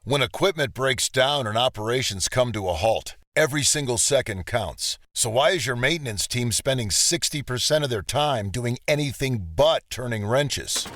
When equipment breaks down and operations come to a halt, every single second counts. So why is your maintenance team spending 60% of their time doing anything but turning wrenches?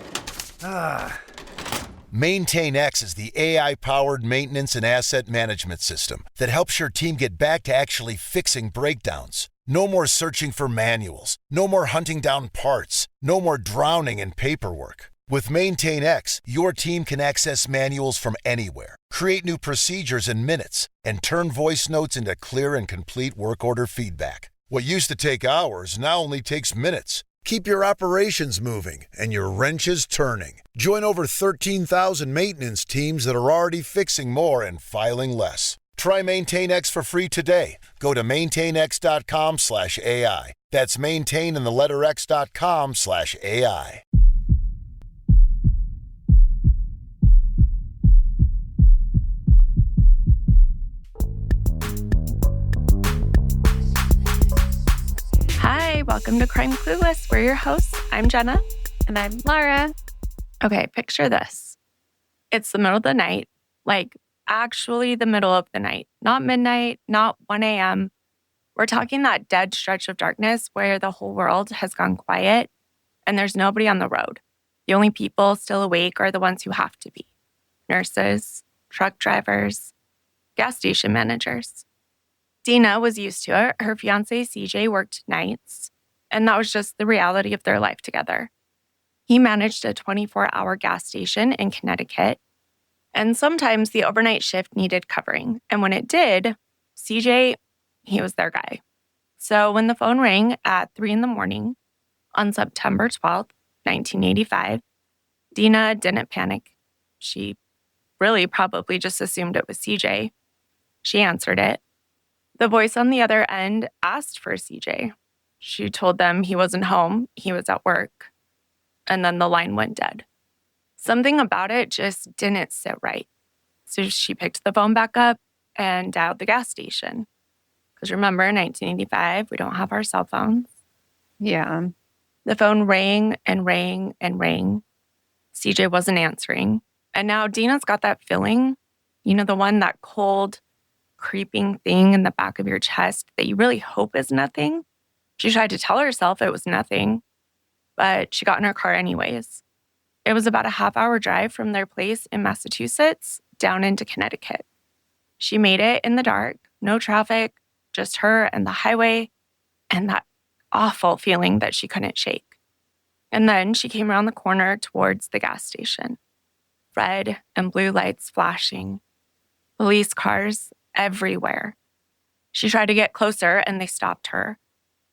MaintainX is the AI-powered maintenance and asset management system that helps your team get back to actually fixing breakdowns. No more searching for manuals. No more hunting down parts. No more drowning in paperwork. With MaintainX, your team can access manuals from anywhere, create new procedures in minutes, and turn voice notes into clear and complete work order feedback. What used to take hours now only takes minutes. Keep your operations moving and your wrenches turning. Join over 13,000 maintenance teams that are already fixing more and filing less. Try MaintainX for free today. Go to maintainx.com/AI. That's maintain and the letter x.com/AI. Hi, welcome to Crime Clueless. We're your hosts. I'm Jenna. And I'm Laura. Okay, picture this. It's the middle of the night, like actually the middle of the night, not midnight, not 1 a.m. We're talking that dead stretch of darkness where the whole world has gone quiet and there's nobody on the road. The only people still awake are the ones who have to be. Nurses, truck drivers, gas station managers. Dina was used to it. Her fiancé, CJ, worked nights, and that was just the reality of their life together. He managed a 24-hour gas station in Connecticut, and sometimes the overnight shift needed covering. And when it did, CJ, he was their guy. So when the phone rang at 3 a.m. on September 12th, 1985, Dina didn't panic. She really probably just assumed it was CJ. She answered it. The voice on the other end asked for CJ. She told them he wasn't home, he was at work. And then the line went dead. Something about it just didn't sit right. So she picked the phone back up and dialed the gas station. Because remember, in 1985, we don't have our cell phones. Yeah. The phone rang and rang and rang. CJ wasn't answering. And now Dina's got that feeling, the one, that cold, creeping thing in the back of your chest that you really hope is nothing. She tried to tell herself it was nothing, but she got in her car anyways. It was about a half-hour drive from their place in Massachusetts down into Connecticut. She made it in the dark, no traffic, just her and the highway, and that awful feeling that she couldn't shake. And then she came around the corner towards the gas station. Red and blue lights flashing. Police cars everywhere. She tried to get closer and they stopped her.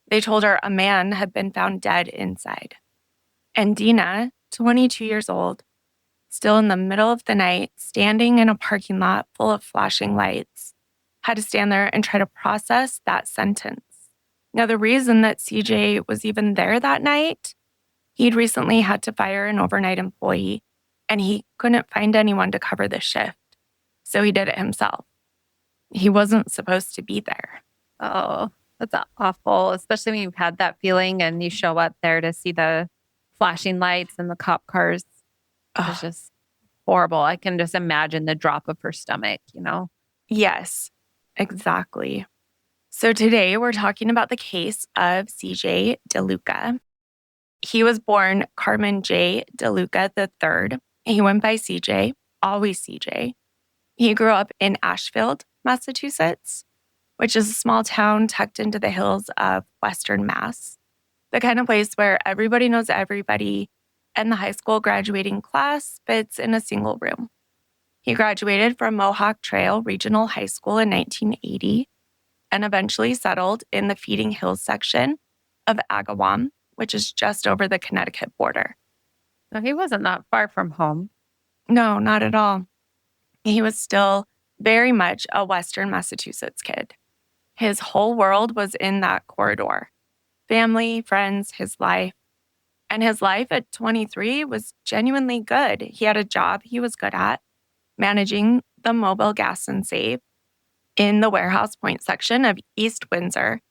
They told her a man had been found dead inside. And Dina, 22 years old, still in the middle of the night, standing in a parking lot full of flashing lights, had to stand there and try to process that sentence. Now, the reason that CJ was even there that night, he'd recently had to fire an overnight employee, and he couldn't find anyone to cover the shift. So he did it himself. He wasn't supposed to be there. Oh, that's awful, especially when you've had that feeling and you show up there to see the flashing lights and the cop cars. It's just horrible. I can just imagine the drop of her stomach, Yes, exactly. So today we're talking about the case of CJ DeLuca. He was born Carmen J. DeLuca III. He went by CJ, always CJ. He grew up in Ashfield, Massachusetts, which is a small town tucked into the hills of Western Mass, the kind of place where everybody knows everybody and the high school graduating class fits in a single room. He graduated from Mohawk Trail Regional High School in 1980 and eventually settled in the Feeding Hills section of Agawam, which is just over the Connecticut border. So he wasn't that far from home. No, not at all. He was still very much a Western Massachusetts kid. His whole world was in that corridor. Family, friends, his life. And his life at 23 was genuinely good. He had a job he was good at, managing the mobile gas and save in the Warehouse Point section of East Windsor,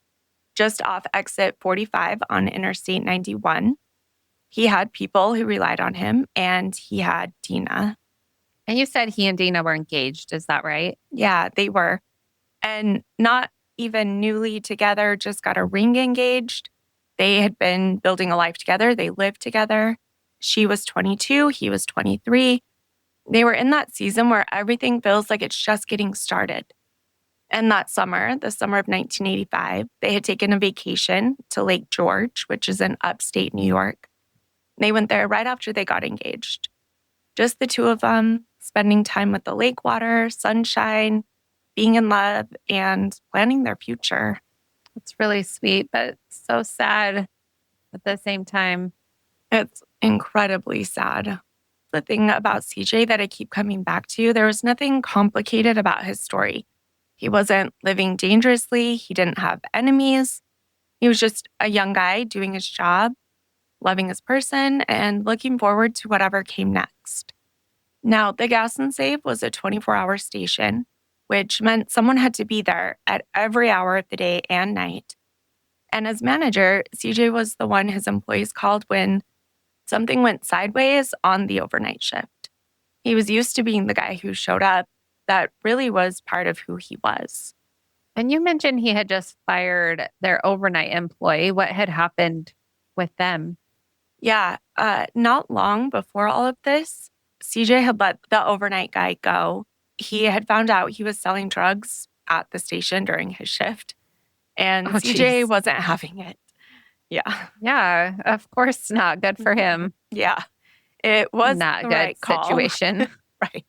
just off exit 45 on Interstate 91. He had people who relied on him, and he had Dina. And you said he and Dina were engaged. Is that right? Yeah, they were. And not even newly together, just got a ring engaged. They had been building a life together. They lived together. She was 22, he was 23. They were in that season where everything feels like it's just getting started. And that summer, the summer of 1985, they had taken a vacation to Lake George, which is in upstate New York. They went there right after they got engaged. Just the two of them, spending time with the lake water, sunshine, being in love, and planning their future. It's really sweet, but so sad at the same time. It's incredibly sad. The thing about CJ that I keep coming back to, there was nothing complicated about his story. He wasn't living dangerously. He didn't have enemies. He was just a young guy doing his job, loving his person, and looking forward to whatever came next. Now, the Gas and Save was a 24-hour station, which meant someone had to be there at every hour of the day and night. And as manager, CJ was the one his employees called when something went sideways on the overnight shift. He was used to being the guy who showed up. That really was part of who he was. And you mentioned he had just fired their overnight employee. What had happened with them? Yeah, not long before all of this, CJ had let the overnight guy go. He had found out he was selling drugs at the station during his shift, and CJ geez. wasn't having it. Yeah. Yeah, of course not. Good for him. Yeah. It was Not the good right call. situation. Right.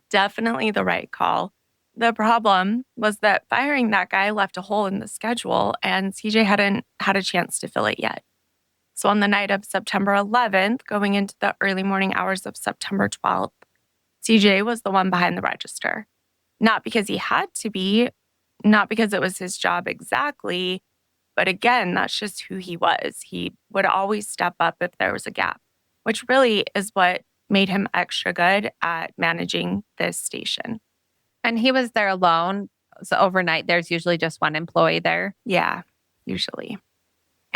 Definitely the right call. The problem was that firing that guy left a hole in the schedule, and CJ hadn't had a chance to fill it yet. So on the night of September 11th, going into the early morning hours of September 12th, CJ was the one behind the register. Not because he had to be, not because it was his job exactly, but again, that's just who he was. He would always step up if there was a gap, which really is what made him extra good at managing this station. And he was there alone. So overnight, there's usually just one employee there. Yeah, usually.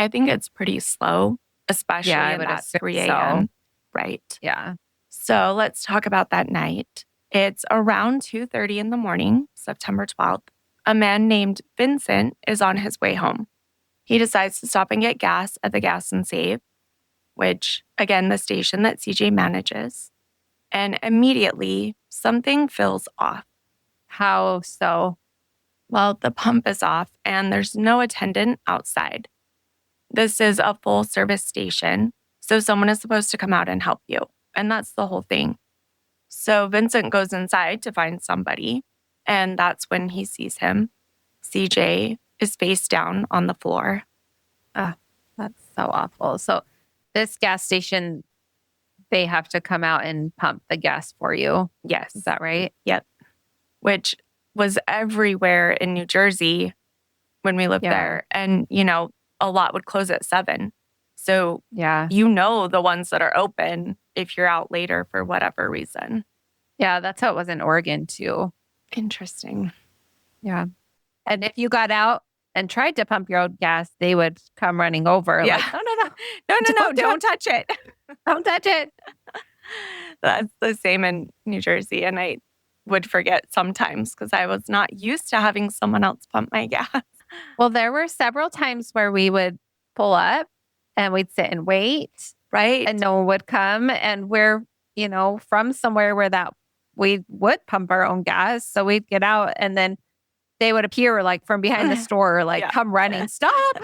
I think it's pretty slow, especially at that 3 a.m. So. Right. Yeah. So let's talk about that night. It's around 2:30 in the morning, September 12th. A man named Vincent is on his way home. He decides to stop and get gas at the Gas and Save, which, again, the station that CJ manages. And immediately, something feels off. How so? Well, the pump is off and there's no attendant outside. This is a full service station, so someone is supposed to come out and help you. And that's the whole thing. So Vincent goes inside to find somebody, and that's when he sees him. CJ is face down on the floor. That's so awful. So this gas station, they have to come out and pump the gas for you. Yes. Is that right? Yep. Which was everywhere in New Jersey when we lived there. And, a lot would close at 7. So, Yeah. the ones that are open if you're out later for whatever reason. Yeah, that's how it was in Oregon too. Interesting. Yeah. And if you got out and tried to pump your own gas, they would come running over. Yeah. Like, no, Don't touch it. don't touch it. That's the same in New Jersey. And I would forget sometimes because I was not used to having someone else pump my gas. Well, there were several times where we would pull up and we'd sit and wait, Right. and no one would come. And we're, from somewhere where that we would pump our own gas. So we'd get out and then they would appear like from behind the store, like Yeah. come running, stop.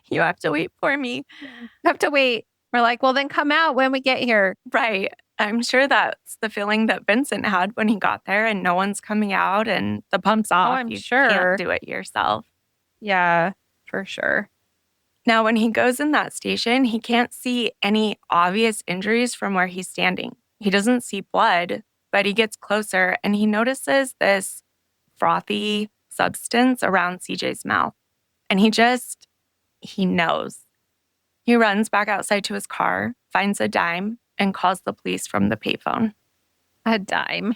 You have to wait for me. You have to wait. We're like, well, then come out when we get here. Right. I'm sure that's the feeling that Vincent had when he got there and no one's coming out and the pump's off. I'm You sure. can't do it yourself. Yeah, for sure. Now, when he goes in that station, he can't see any obvious injuries from where he's standing. He doesn't see blood, but he gets closer and he notices this frothy substance around CJ's mouth. And he knows. He runs back outside to his car, finds a dime, and calls the police from the payphone. A dime.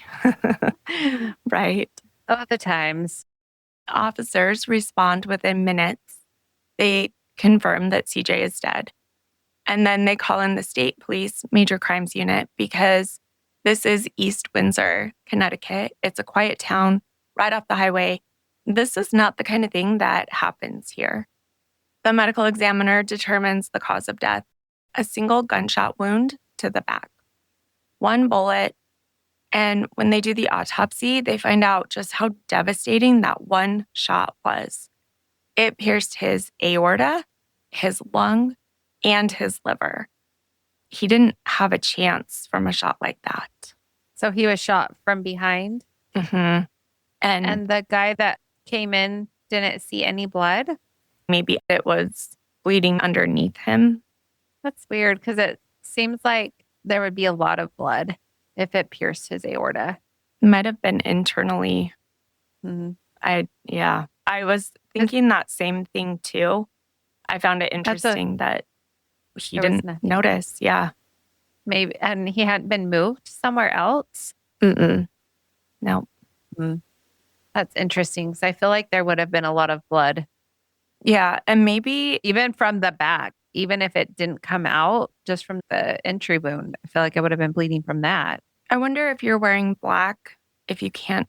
Right. Oh, the times. Officers respond within minutes. They confirm that CJ is dead. And then they call in the state police major crimes unit because This is East Windsor, Connecticut. It's a quiet town right off the highway. This is not the kind of thing that happens here. The medical examiner determines the cause of death, a single gunshot wound to the back, one bullet. And when they do the autopsy, they find out just how devastating that one shot was. It pierced his aorta, his lung, and his liver. He didn't have a chance from a shot like that. So he was shot from behind. Mm-hmm. And the guy that came in didn't see any blood. Maybe it was bleeding underneath him. That's weird because it seems like there would be a lot of blood if it pierced his aorta. Might have been internally. Mm-hmm. I was thinking that same thing too. I found it interesting that he didn't notice. Yeah. Maybe. And he hadn't been moved somewhere else? Mm-mm. No. Mm. That's interesting because I feel like there would have been a lot of blood. Yeah. And maybe even from the back, even if it didn't come out just from the entry wound, I feel like it would have been bleeding from that. I wonder if you're wearing black, if you can't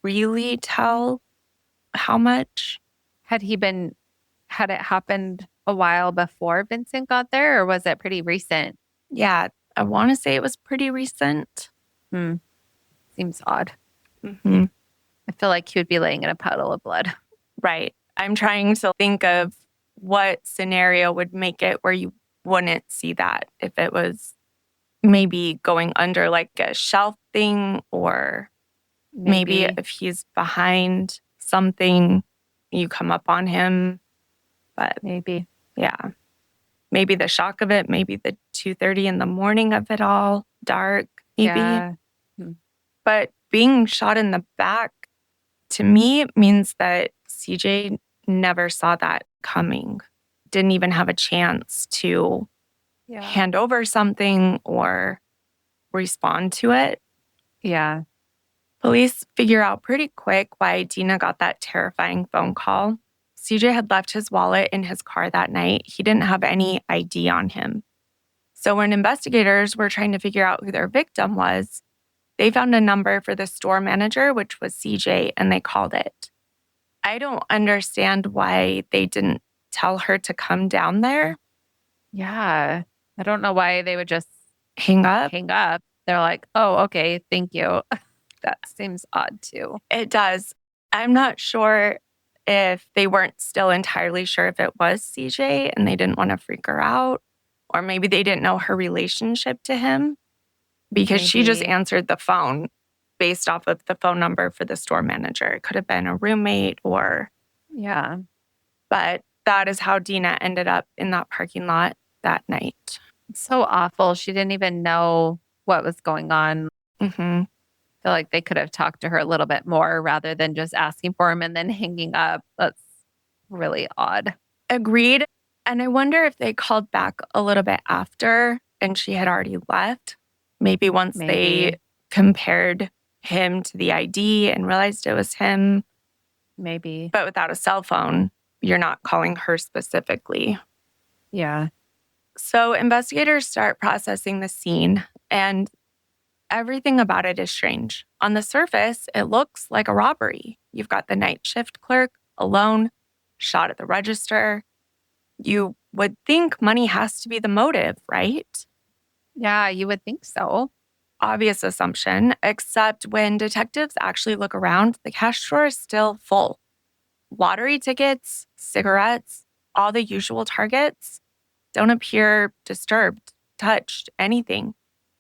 really tell how much. Had it happened a while before Vincent got there, or was it pretty recent? Yeah, I want to say it was pretty recent. Seems odd. Mm-hmm. I feel like he would be laying in a puddle of blood. Right. I'm trying to think of what scenario would make it where you wouldn't see that if it was maybe going under like a shelf thing, or maybe if he's behind something, you come up on him. But maybe. Yeah. Maybe the shock of it, maybe the 2:30 in the morning of it all, dark, maybe. Yeah. But being shot in the back, to me, means that CJ never saw that coming. Didn't even have a chance to hand over something or respond to it. Yeah. Police figure out pretty quick why Dina got that terrifying phone call. CJ had left his wallet in his car that night. He didn't have any ID on him. So when investigators were trying to figure out who their victim was, they found a number for the store manager, which was CJ, and they called it. I don't understand why they didn't tell her to come down there. Yeah. I don't know why they would just hang up. They're like, oh, okay, thank you. That seems odd too. It does. I'm not sure if they weren't still entirely sure if it was CJ and they didn't want to freak her out, or maybe they didn't know her relationship to him because she just answered the phone based off of the phone number for the store manager. It could have been a roommate or... Yeah. But that is how Dina ended up in that parking lot that night. It's so awful. She didn't even know what was going on. Mm-hmm. I feel like they could have talked to her a little bit more rather than just asking for him and then hanging up. That's really odd. Agreed. And I wonder if they called back a little bit after and she had already left. Maybe once they compared him to the ID and realized it was him. Maybe. But without a cell phone, you're not calling her specifically. Yeah. So investigators start processing the scene, and everything about it is strange. On the surface, it looks like a robbery. You've got the night shift clerk alone, shot at the register. You would think money has to be the motive, right? Yeah, you would think so. Obvious assumption, except when detectives actually look around, the cash drawer is still full. Lottery tickets, cigarettes, all the usual targets don't appear disturbed, touched, anything.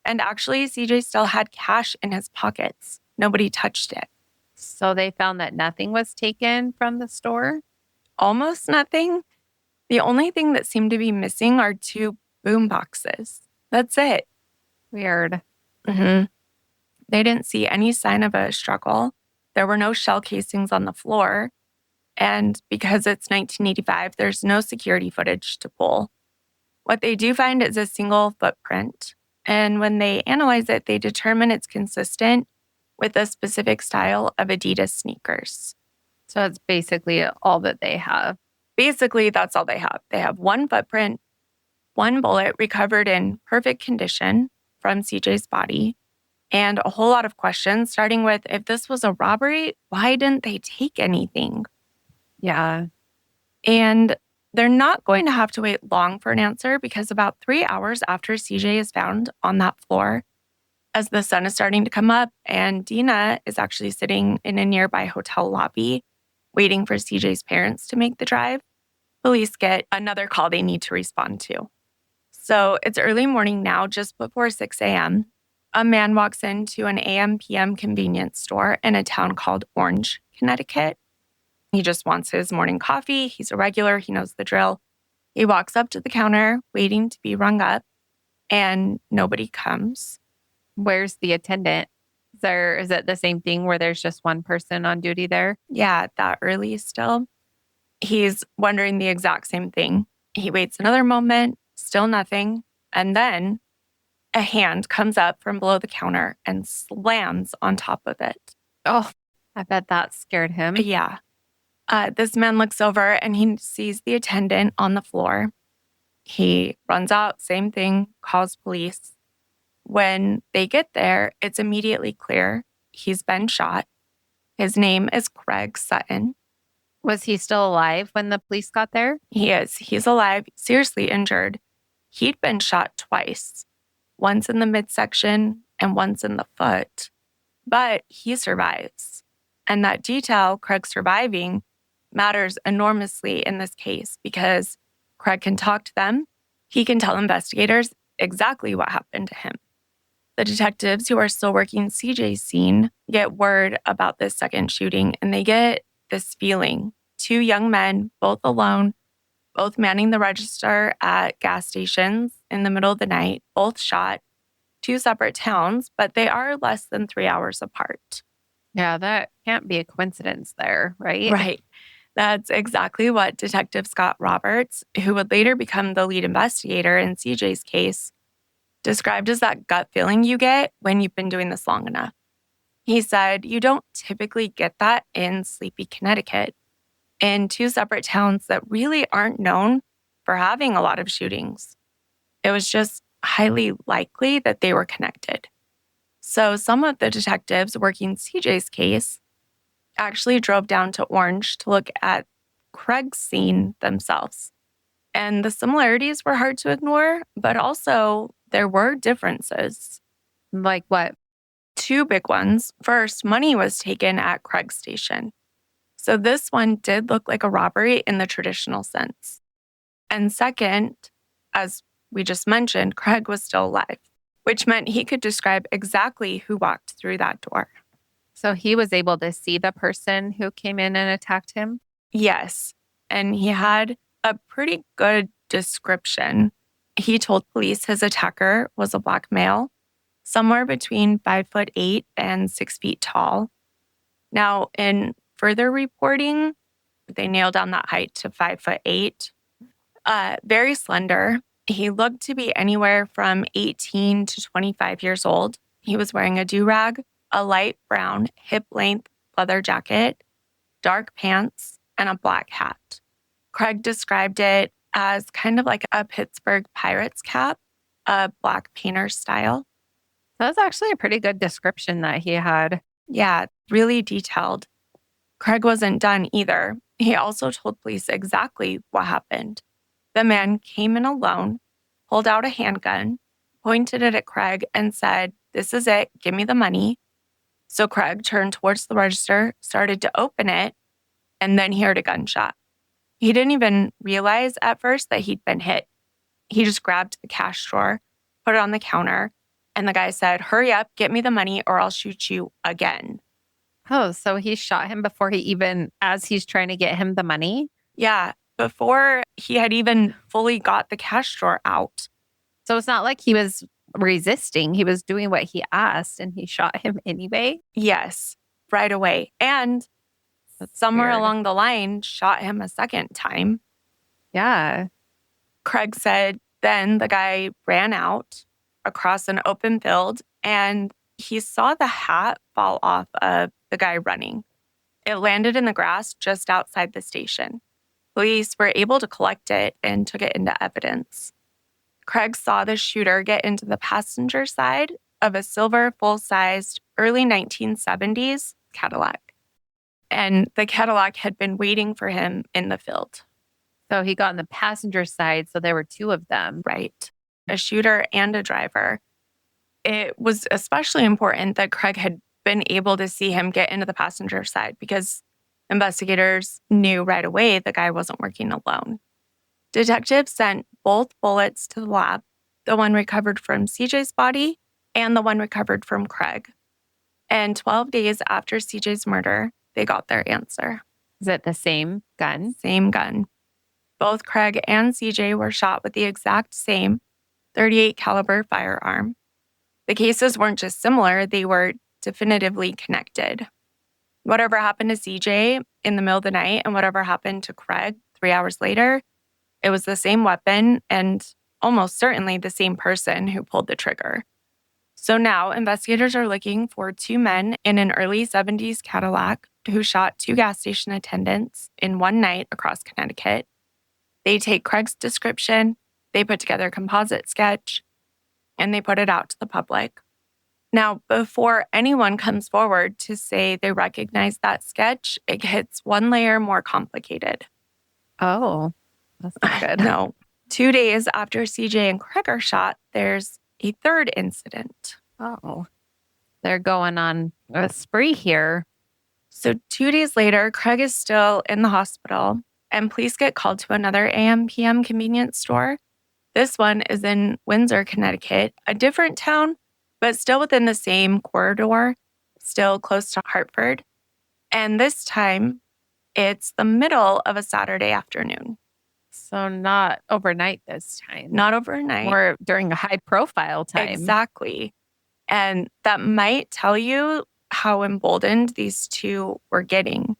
And actually, CJ still had cash in his pockets. Nobody touched it. So they found that nothing was taken from the store? Almost nothing. The only thing that seemed to be missing are 2 boom boxes. That's it. Weird. Mm-hmm. They didn't see any sign of a struggle. There were no shell casings on the floor. And because it's 1985, there's no security footage to pull. What they do find is a single footprint. And when they analyze it, they determine it's consistent with a specific style of Adidas sneakers. So it's basically all that they have. Basically, that's all they have. They have 1 footprint, 1 bullet recovered in perfect condition from CJ's body. and a whole lot of questions, starting with, if this was a robbery, why didn't they take anything? Yeah. And they're not going to have to wait long for an answer, because about 3 hours after CJ is found on that floor, as the sun is starting to come up and Dina is actually sitting in a nearby hotel lobby waiting for CJ's parents to make the drive, police get another call they need to respond to. So it's early morning now, just before 6 a.m. A man walks into an AM/PM convenience store in a town called Orange, Connecticut. He just wants his morning coffee. He's a regular. He knows the drill. He walks up to the counter, waiting to be rung up, and nobody comes. Where's the attendant? Is it the same thing where there's just one person on duty there? Yeah, that early still. He's wondering the exact same thing. He waits another moment, still nothing. And then a hand comes up from below the counter and slams on top of it. Oh, I bet that scared him. Yeah. This man looks over and he sees the attendant on the floor. He runs out, same thing, calls police. When they get there, it's immediately clear he's been shot. His name is Craig Sutton. Was he still alive when the police got there? He is. He's alive, seriously injured. He'd been shot twice, once in the midsection and once in the foot. But he survives. And that detail, Craig surviving, matters enormously in this case, because Craig can talk to them. He can tell investigators exactly what happened to him. The detectives who are still working CJ's scene get word about this second shooting, and they get this feeling. 2 young men, both alone, both manning the register at gas stations in the middle of the night, both shot, 2 separate towns, but they are less than 3 hours apart. Yeah, that can't be a coincidence there, right? Right. That's exactly what Detective Scott Roberts, who would later become the lead investigator in CJ's case, described as that gut feeling you get when you've been doing this long enough. He said, you don't typically get that in sleepy Connecticut, in 2 separate towns that really aren't known for having a lot of shootings. It was just highly likely that they were connected. So some of the detectives working CJ's case actually drove down to Orange to look at Craig's scene themselves. And the similarities were hard to ignore, but also there were differences. Like what? 2 big ones. First, money was taken at Craig's station. So this one did look like a robbery in the traditional sense. And second, as we just mentioned, Craig was still alive, which meant he could describe exactly who walked through that door. So he was able to see the person who came in and attacked him? Yes. And he had a pretty good description. He told police his attacker was a Black male, somewhere between 5'8" and 6 feet tall. Now, in further reporting, they nailed down that height to 5'8". Very slender. He looked to be anywhere from 18 to 25 years old. He was wearing a do-rag, a light brown hip-length leather jacket, dark pants, and a black hat. Craig described it as kind of like a Pittsburgh Pirates cap, a black painter style. That's actually a pretty good description that he had. Yeah, really detailed. Craig wasn't done either. He also told police exactly what happened. The man came in alone, pulled out a handgun, pointed it at Craig, and said, "This is it. Give me the money." So Craig turned towards the register, started to open it, and then he heard a gunshot. He didn't even realize at first that he'd been hit. He just grabbed the cash drawer, put it on the counter, and the guy said, "Hurry up, get me the money or I'll shoot you again." Oh, so he shot him before as he's trying to get him the money? Yeah, before he had even fully got the cash drawer out. So it's not like he was resisting. He was doing what he asked and he shot him anyway? Yes, right away. And somewhere weird. along the line, shot him a second time. Yeah. Craig said then the guy ran out across an open field and he saw the hat fall off of the guy running. It landed in the grass just outside the station. Police were able to collect it and took it into evidence. Craig saw the shooter get into the passenger side of a silver, full-sized, early 1970s Cadillac. And the Cadillac had been waiting for him in the field. So he got on the passenger side, so there were two of them. Right. A shooter and a driver. It was especially important that Craig had been able to see him get into the passenger side because investigators knew right away the guy wasn't working alone. Detectives sent both bullets to the lab, the one recovered from CJ's body and the one recovered from Craig. And 12 days after CJ's murder, they got their answer. Is it the same gun? Same gun. Both Craig and CJ were shot with the exact same .38 caliber firearm. The cases weren't just similar, they were definitively connected. Whatever happened to CJ in the middle of the night and whatever happened to Craig 3 hours later, it was the same weapon and almost certainly the same person who pulled the trigger. So now investigators are looking for two men in an early 70s Cadillac who shot two gas station attendants in one night across Connecticut. They take Craig's description, they put together a composite sketch, and they put it out to the public. Now, before anyone comes forward to say they recognize that sketch, it gets one layer more complicated. Oh, that's not good. No. 2 days after CJ and Craig are shot, there's a third incident. Oh, they're going on a spree here. So 2 days later, Craig is still in the hospital, and police get called to another AM/PM convenience store. This one is in Windsor, Connecticut, a different town, but still within the same corridor, still close to Hartford. And this time, it's the middle of a Saturday afternoon. So not overnight this time. Not overnight. Or during a high-profile time. Exactly. And that might tell you how emboldened these two were getting.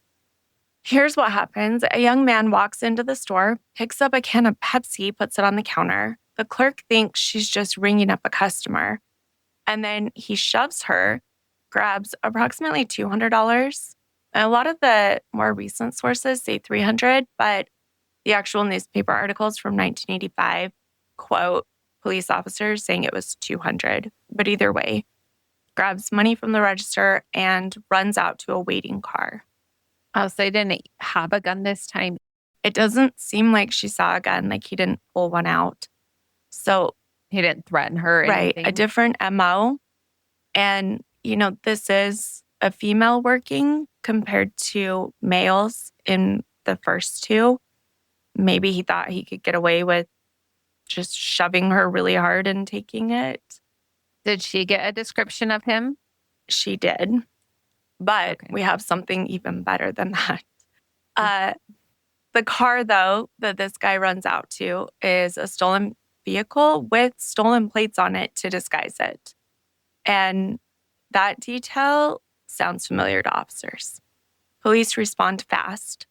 Here's what happens. A young man walks into the store, picks up a can of Pepsi, puts it on the counter. The clerk thinks she's just ringing up a customer. And then he shoves her, grabs approximately $200. And a lot of the more recent sources say $300, but the actual newspaper articles from 1985 quote police officers saying it was $200. But either way, grabs money from the register and runs out to a waiting car. Oh, so they didn't have a gun this time? It doesn't seem like she saw a gun, like he didn't pull one out. So he didn't threaten her or right, anything? A different MO. And, this is a female working compared to males in the first two. Maybe he thought he could get away with just shoving her really hard and taking it. Did she get a description of him? She did. But we have something even better than that. The car, though, that this guy runs out to is a stolen vehicle with stolen plates on it to disguise it. And that detail sounds familiar to officers. Police respond fast.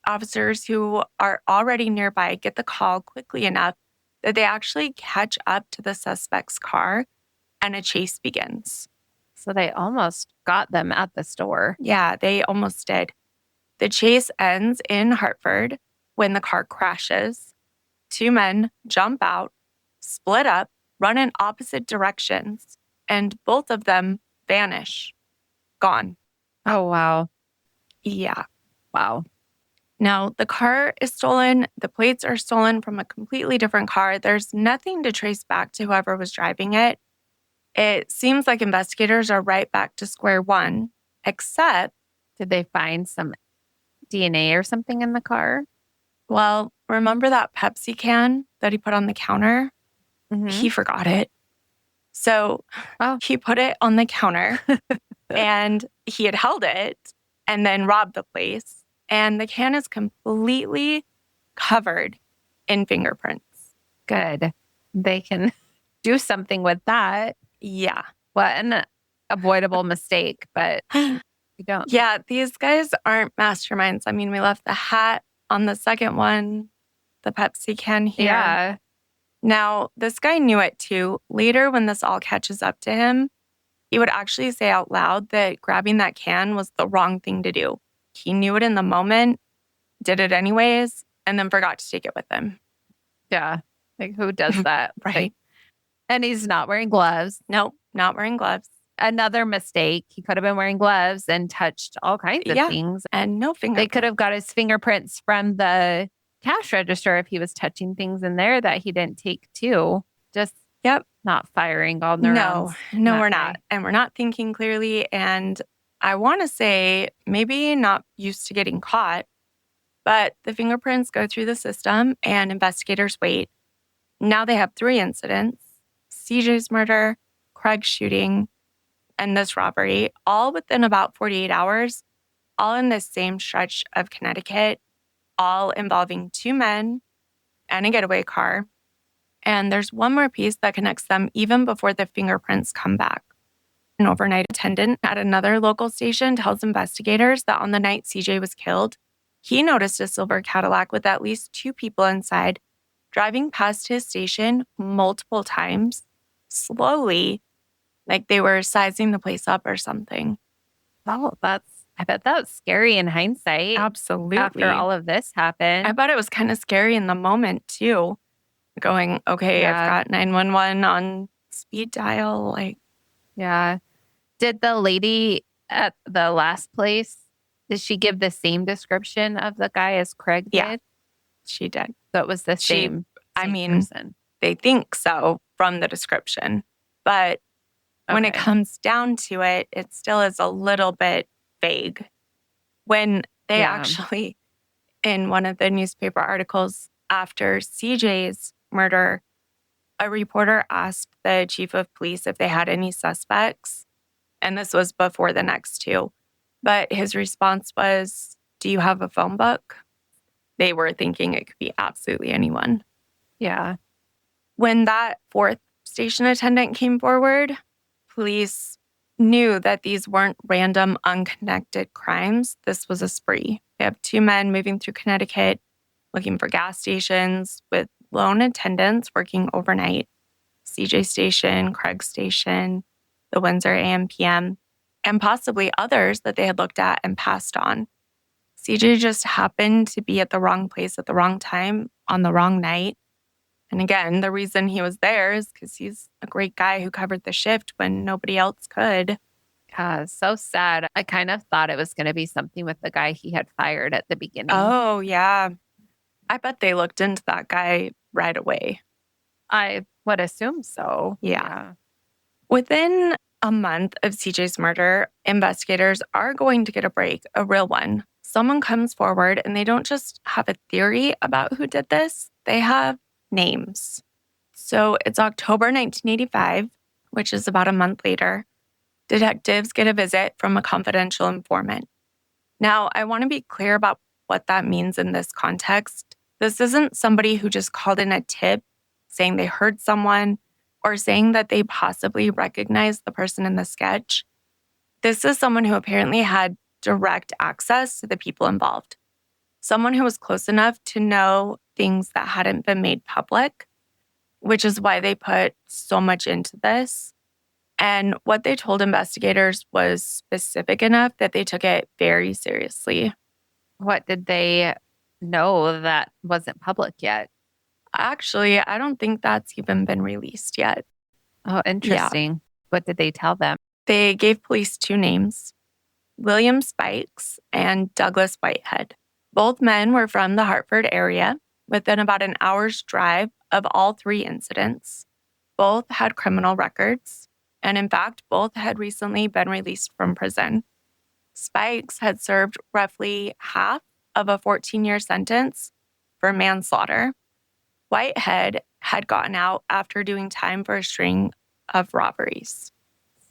Officers who are already nearby get the call quickly enough that they actually catch up to the suspect's car and a chase begins. So they almost got them at the store. Yeah, they almost did. The chase ends in Hartford when the car crashes. Two men jump out, split up, run in opposite directions, and both of them vanish. Gone. Oh, wow. Yeah. Wow. Now, the car is stolen. The plates are stolen from a completely different car. There's nothing to trace back to whoever was driving it. It seems like investigators are right back to square one, except... Did they find some DNA or something in the car? Well, remember that Pepsi can that he put on the counter? Mm-hmm. He forgot it. So he put it on the counter and he had held it and then robbed the place. And the can is completely covered in fingerprints. Good. They can do something with that. Yeah. What an avoidable mistake, but you don't. Yeah, these guys aren't masterminds. I mean, we left the hat on the second one, the Pepsi can here. Yeah. Now, this guy knew it too. Later, when this all catches up to him, he would actually say out loud that grabbing that can was the wrong thing to do. He knew it in the moment, did it anyways, and then forgot to take it with him. Yeah. Like, who does that? Right. Like, and he's not wearing gloves. Nope. not wearing gloves. Another mistake. He could have been wearing gloves and touched all kinds of things. And no fingerprints. They could have got his fingerprints from the cash register if he was touching things in there that he didn't take too. Just not firing all neurons. No, we're not. And we're not thinking clearly. And I want to say maybe not used to getting caught, but the fingerprints go through the system and investigators wait. Now they have 3 incidents: CJ's murder, Craig's shooting, and this robbery, all within about 48 hours, all in this same stretch of Connecticut, all involving 2 men and a getaway car. And there's one more piece that connects them even before the fingerprints come back. An overnight attendant at another local station tells investigators that on the night CJ was killed, he noticed a silver Cadillac with at least 2 people inside, driving past his station multiple times, slowly, like they were sizing the place up or something. Oh, I bet that was scary in hindsight. Absolutely. After all of this happened. I bet it was kind of scary in the moment too. Going, okay, I've got 911 on speed dial. Yeah. Did the lady at the last place, did she give the same description of the guy as Craig did? Yeah, she did. So it was the same person. They think so from the description. But when it comes down to it, it still is a little bit vague. When they actually, in one of the newspaper articles after CJ's murder, a reporter asked the chief of police if they had any suspects. And this was before the next 2. But his response was, "Do you have a phone book?" They were thinking it could be absolutely anyone. Yeah. When that 4th station attendant came forward, police knew that these weren't random, unconnected crimes. This was a spree. They have 2 men moving through Connecticut, looking for gas stations with lone attendants working overnight. CJ Station, Craig Station, the Windsor AM/PM, and possibly others that they had looked at and passed on. CJ just happened to be at the wrong place at the wrong time on the wrong night. And again, the reason he was there is because he's a great guy who covered the shift when nobody else could. Yeah, so sad. I kind of thought it was going to be something with the guy he had fired at the beginning. Oh, yeah. I bet they looked into that guy right away. I would assume so. Yeah. Within a month of CJ's murder, investigators are going to get a break, a real one. Someone comes forward and they don't just have a theory about who did this, they have names. So it's October 1985, which is about a month later. Detectives get a visit from a confidential informant. Now, I want to be clear about what that means in this context. This isn't somebody who just called in a tip saying they heard someone or saying that they possibly recognized the person in the sketch. This is someone who apparently had direct access to the people involved. Someone who was close enough to know things that hadn't been made public, which is why they put so much into this. And what they told investigators was specific enough that they took it very seriously. What did they know that wasn't public yet? Actually, I don't think that's even been released yet. Oh, interesting. Yeah. What did they tell them? They gave police 2 names, William Spikes and Douglas Whitehead. Both men were from the Hartford area, within about an hour's drive of all 3 incidents. Both had criminal records, and in fact, both had recently been released from prison. Spikes had served roughly half of a 14-year sentence for manslaughter. Whitehead had gotten out after doing time for a string of robberies.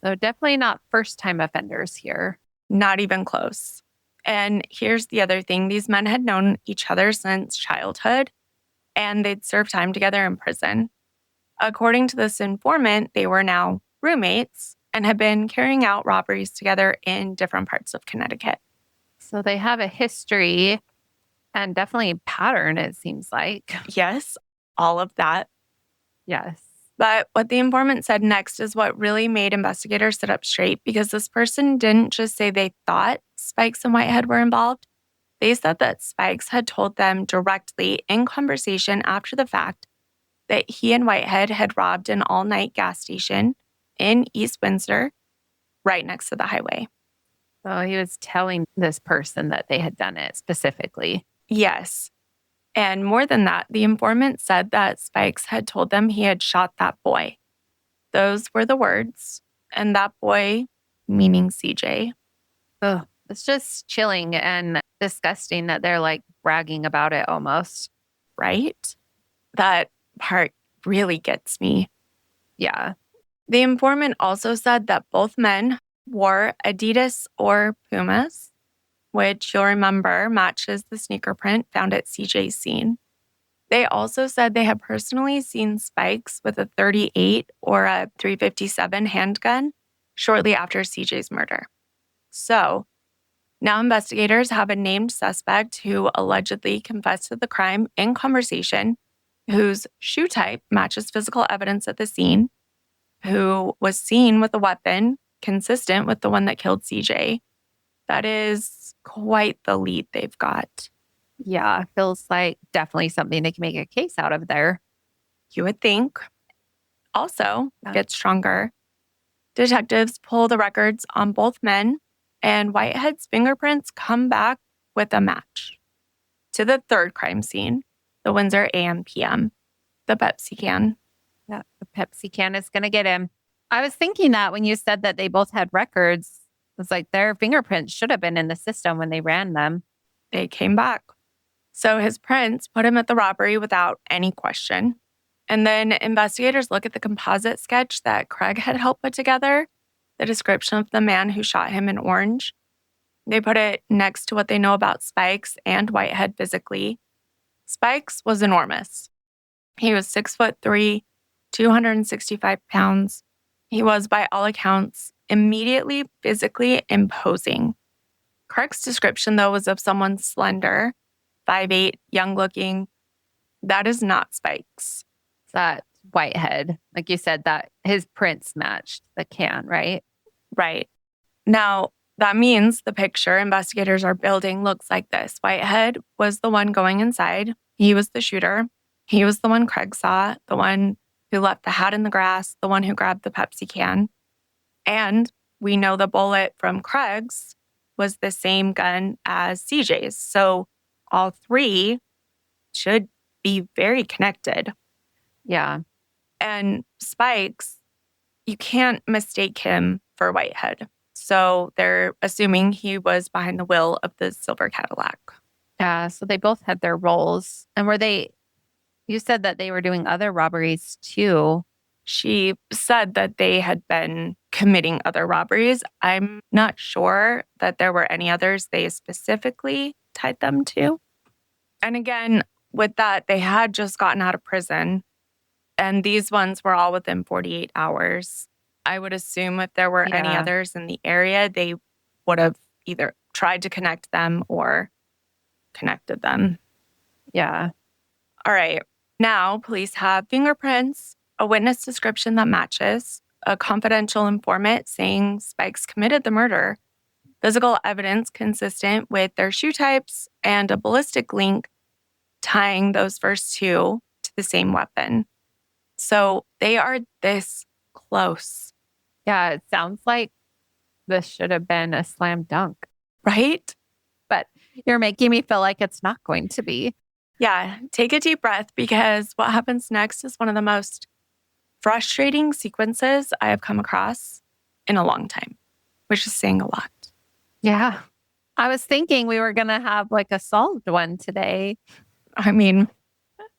So definitely not first-time offenders here. Not even close. And here's the other thing. These men had known each other since childhood, and they'd served time together in prison. According to this informant, they were now roommates and had been carrying out robberies together in different parts of Connecticut. So they have a history and definitely a pattern, it seems like. Yes, all of that. Yes. But what the informant said next is what really made investigators sit up straight, because this person didn't just say they thought Spikes and Whitehead were involved. They said that Spikes had told them directly in conversation after the fact that he and Whitehead had robbed an all-night gas station in East Windsor, right next to the highway. So he was telling this person that they had done it specifically. Yes. And more than that, the informant said that Spikes had told them he had shot that boy. Those were the words. And that boy, meaning CJ. Ugh, it's just chilling and disgusting that they're like bragging about it almost. Right? That part really gets me. Yeah. The informant also said that both men wore Adidas or Pumas, which you'll remember matches the sneaker print found at CJ's scene. They also said they had personally seen Spikes with a .38 or a .357 handgun shortly after CJ's murder. So now investigators have a named suspect who allegedly confessed to the crime in conversation, whose shoe type matches physical evidence at the scene, who was seen with a weapon consistent with the one that killed CJ. That is quite the lead they've got. Yeah. Feels like definitely something they can make a case out of there. You would think. Also, get stronger. Detectives pull the records on both men, and Whitehead's fingerprints come back with a match to the third crime scene, the Windsor AM/PM, the Pepsi can. Yeah. The Pepsi can is going to get him. I was thinking that when you said that they both had records, it's like their fingerprints should have been in the system when they ran them. They came back. So his prints put him at the robbery without any question. And then investigators look at the composite sketch that Craig had helped put together, the description of the man who shot him in orange. They put it next to what they know about Spikes and Whitehead physically. Spikes was enormous. He was 6'3", 265 pounds. He was, by all accounts, immediately physically imposing. Craig's description, though, was of someone slender, 5'8", young-looking. That is not Spikes. That Whitehead, like you said, that his prints matched the can, right? Right. Now, that means the picture investigators are building looks like this. Whitehead was the one going inside. He was the shooter. He was the one Craig saw, the one who left the hat in the grass, the one who grabbed the Pepsi can. And we know the bullet from Craig's was the same gun as CJ's. So all three should be very connected. Yeah. And Spikes, you can't mistake him for Whitehead. So they're assuming he was behind the wheel of the silver Cadillac. Yeah. So they both had their roles. And you said that they were doing other robberies too. She said that they had been committing other robberies. I'm not sure that there were any others they specifically tied them to. And again, with that, they had just gotten out of prison. And these ones were all within 48 hours. I would assume if there were any others in the area, they would have either tried to connect them or connected them. Yeah. All right. Now, police have fingerprints, a witness description that matches, a confidential informant saying Spikes committed the murder, physical evidence consistent with their shoe types, and a ballistic link tying those first two to the same weapon. So they are this close. Yeah, it sounds like this should have been a slam dunk. Right? But you're making me feel like it's not going to be. Yeah, take a deep breath because what happens next is one of the most frustrating sequences I have come across in a long time, which is saying a lot. Yeah. I was thinking we were going to have like a solved one today. I mean,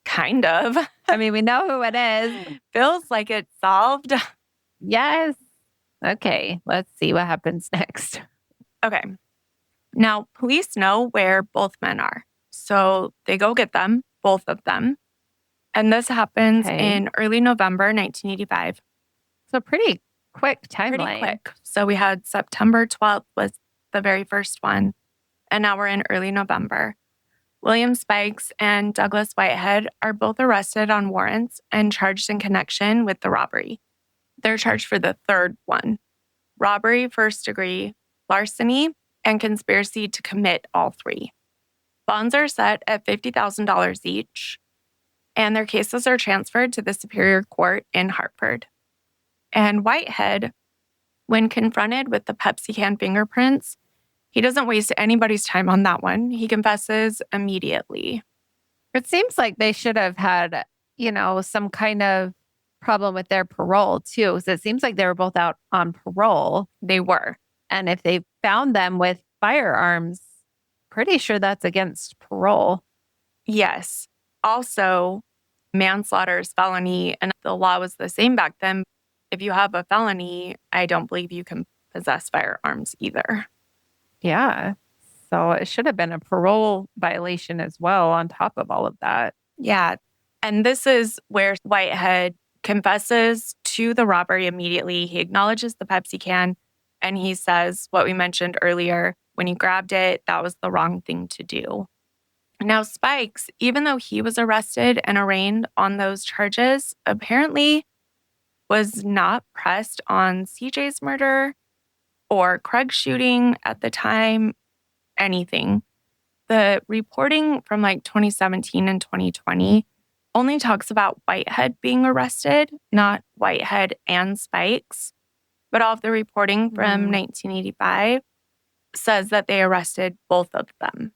kind of. I mean, we know who it is. Feels like it's solved. Yes. Okay, let's see what happens next. Okay. Now, police know where both men are. So they go get them, both of them. And this happens in early November 1985. So pretty quick timeline. Pretty quick. So we had September 12th was the very first one. And now we're in early November. William Spikes and Douglas Whitehead are both arrested on warrants and charged in connection with the robbery. They're charged for the third one: robbery, first degree, larceny, and conspiracy to commit all three. Bonds are set at $50,000 each, and their cases are transferred to the Superior Court in Hartford. And Whitehead, when confronted with the Pepsi can fingerprints, he doesn't waste anybody's time on that one. He confesses immediately. It seems like they should have had, some kind of problem with their parole too. So it seems like they were both out on parole. They were. And if they found them with firearms, pretty sure that's against parole. Yes. Also, manslaughter is felony, and the law was the same back then. If you have a felony, I don't believe you can possess firearms either. Yeah. So it should have been a parole violation as well on top of all of that. Yeah. And this is where Whitehead confesses to the robbery immediately. He acknowledges the Pepsi can, and he says what we mentioned earlier. When you grabbed it, that was the wrong thing to do. Now, Spikes, even though he was arrested and arraigned on those charges, apparently was not pressed on CJ's murder or Craig's shooting at the time, anything. The reporting from 2017 and 2020 only talks about Whitehead being arrested, not Whitehead and Spikes. But all of the reporting from 1985 says that they arrested both of them.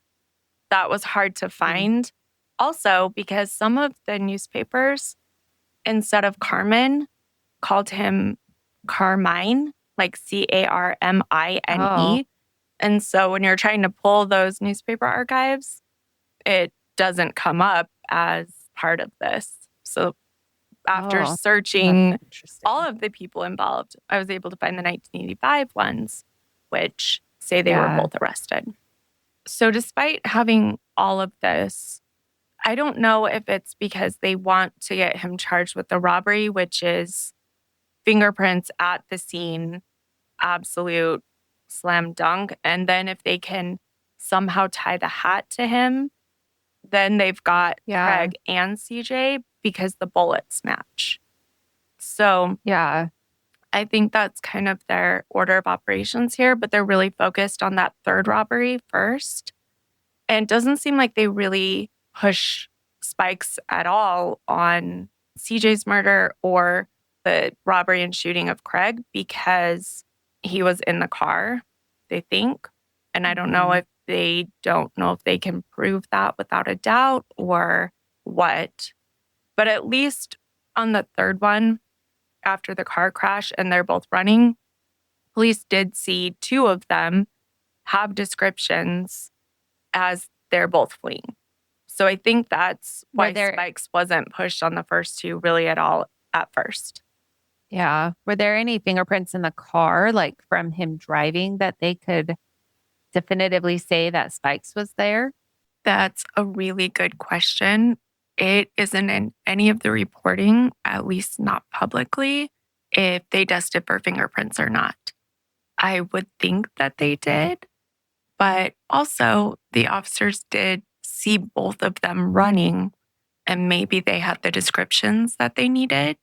That was hard to find. Also, because some of the newspapers, instead of Carmen, called him Carmine, like Carmine. Oh. And so when you're trying to pull those newspaper archives, it doesn't come up as part of this. So after searching all of the people involved, I was able to find the 1985 ones, which say they were both arrested. So despite having all of this, I don't know if it's because they want to get him charged with the robbery, which is fingerprints at the scene, absolute slam dunk. And then if they can somehow tie the hat to him, then they've got Craig and CJ because the bullets match. So I think that's kind of their order of operations here, but they're really focused on that third robbery first. And it doesn't seem like they really push Spikes at all on CJ's murder or the robbery and shooting of Craig because he was in the car, they think. And I don't know if they don't know if they can prove that without a doubt or what. But at least on the third one, after the car crash and they're both running, police did see two of them have descriptions as they're both fleeing. So I think that's why Spikes wasn't pushed on the first two really at all at first. Yeah. Were there any fingerprints in the car, like from him driving, that they could definitively say that Spikes was there? That's a really good question. It isn't in any of the reporting, at least not publicly, if they tested for fingerprints or not. I would think that they did, but also the officers did see both of them running, and maybe they had the descriptions that they needed,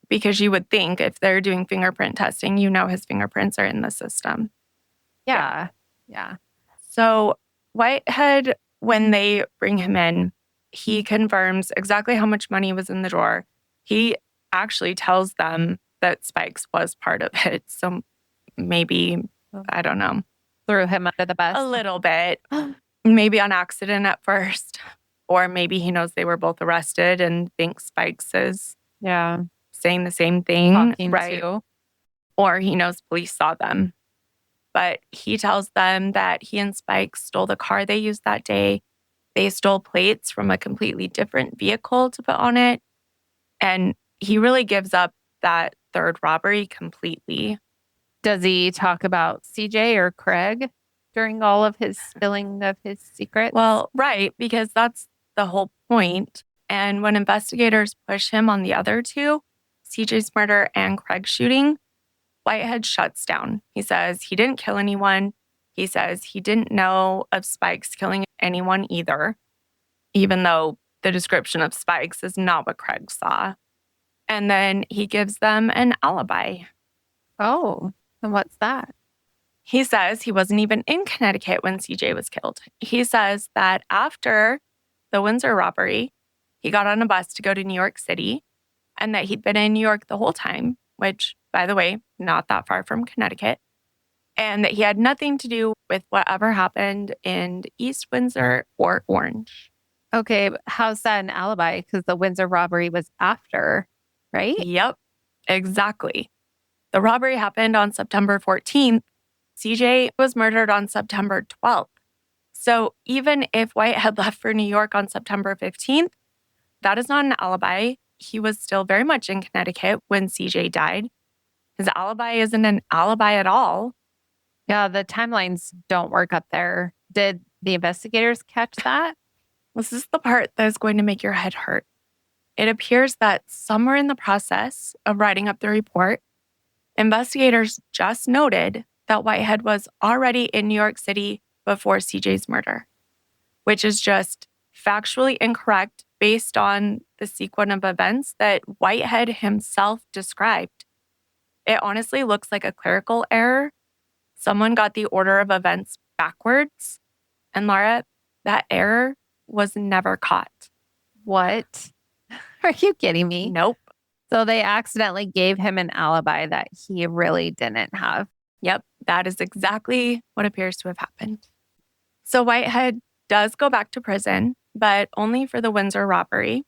because you would think if they're doing fingerprint testing, his fingerprints are in the system. Yeah. So Whitehead, when they bring him in, he confirms exactly how much money was in the drawer. He actually tells them that Spikes was part of it. So maybe, I don't know. Threw him under the bus? A little bit. Maybe on accident at first. Or maybe he knows they were both arrested and thinks Spikes is saying the same thing. Talking right. to. Or he knows police saw them. But he tells them that he and Spikes stole the car they used that day. They stole plates from a completely different vehicle to put on it. And he really gives up that third robbery completely. Does he talk about CJ or Craig during all of his spilling of his secrets? Well, right, because that's the whole point. And when investigators push him on the other two, CJ's murder and Craig's shooting, Whitehead shuts down. He says he didn't kill anyone. He says he didn't know of Spikes killing anyone either, even though the description of Spikes is not what Craig saw. And then he gives them an alibi. Oh, and what's that? He says he wasn't even in Connecticut when CJ was killed. He says that after the Windsor robbery, he got on a bus to go to New York City and that he'd been in New York the whole time, which by the way, not that far from Connecticut, and that he had nothing to do with whatever happened in East Windsor or Orange. Okay, but how's that an alibi? Because the Windsor robbery was after, right? Yep, exactly. The robbery happened on September 14th. CJ was murdered on September 12th. So even if White had left for New York on September 15th, that is not an alibi. He was still very much in Connecticut when CJ died. His alibi isn't an alibi at all. Yeah, the timelines don't work up there. Did the investigators catch that? This is the part that is going to make your head hurt. It appears that somewhere in the process of writing up the report, investigators just noted that Whitehead was already in New York City before CJ's murder, which is just factually incorrect based on the sequence of events that Whitehead himself described. It honestly looks like a clerical error. Someone got the order of events backwards. And Laura, that error was never caught. What? Are you kidding me? Nope. So they accidentally gave him an alibi that he really didn't have. Yep, that is exactly what appears to have happened. So Whitehead does go back to prison, but only for the Windsor robbery,